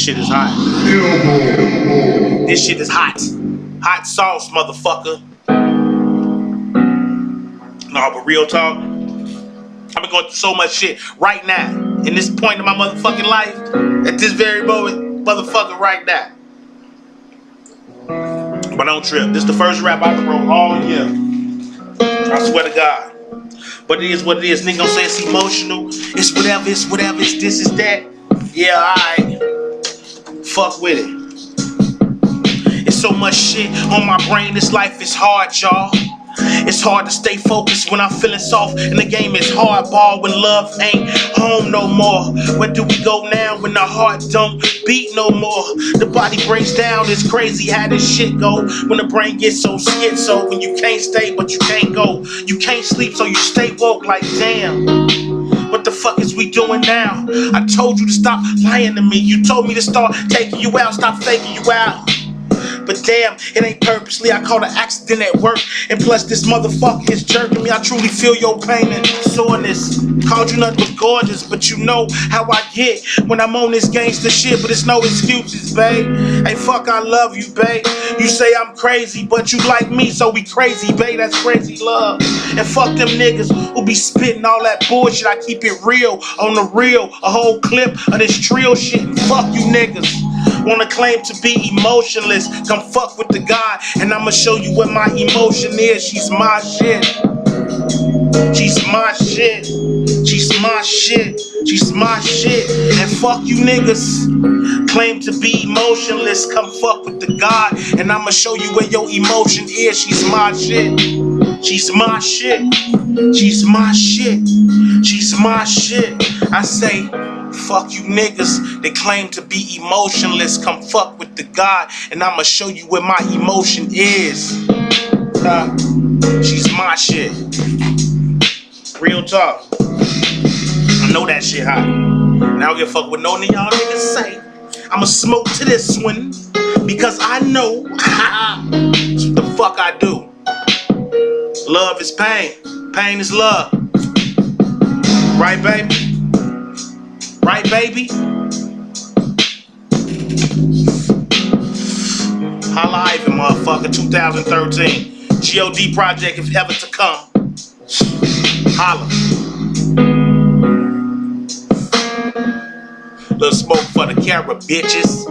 shit is hot. This shit is hot. Hot sauce, motherfucker. No, but real talk, I've been going through so much shit right now. In this point in my motherfucking life, at this very moment, motherfucker, right now. But don't trip. This is the first rap I wrote all year. I swear to God. But it is what it is. Nigga don't say it's emotional. It's whatever, it's this, is that. Yeah, alright. Fuck with it. It's so much shit on my brain. This life is hard, y'all. It's hard to stay focused when I'm feeling soft, and the game is hardball when love ain't home no more. Where do we go now when the heart don't beat no more? The body breaks down, it's crazy how this shit go. When the brain gets so schizo, when you can't stay but you can't go. You can't sleep so you stay woke like damn. What the fuck is we doing now? I told you to stop lying to me. You told me to start taking you out, stop faking you out. But damn, it ain't purposely. I caught an accident at work, and plus this motherfucker is jerking me. I truly feel your pain and soreness. Called you nothing but gorgeous, but you know how I get when I'm on this gangster shit. But it's no excuses, babe. Hey, fuck, I love you, babe. You say I'm crazy, but you like me, so we crazy, babe. That's crazy love. And fuck them niggas who be spitting all that bullshit. I keep it real on the real, a whole clip of this trill shit. And fuck you niggas. Wanna claim to be emotionless, come fuck with the God, and I'ma show you what my emotion is. She's my shit. She's my shit. She's my shit. She's my shit. And fuck you niggas. Claim to be emotionless, come fuck with the God, and I'ma show you where your emotion is. She's my shit. She's my shit. She's my shit. She's my shit. I say, fuck you niggas that claim to be emotionless, come fuck with the God, and I'ma show you where my emotion is. She's my shit. Real talk. I know that shit hot. And I don't give a fuck what none of y'all niggas say. I'ma smoke to this one because I know what the fuck I do. Love is pain. Pain is love. Right, baby? Right, baby? Holla Ivan, motherfucker, 2013. GOD project if ever to come. Holla. Little smoke for the camera, bitches.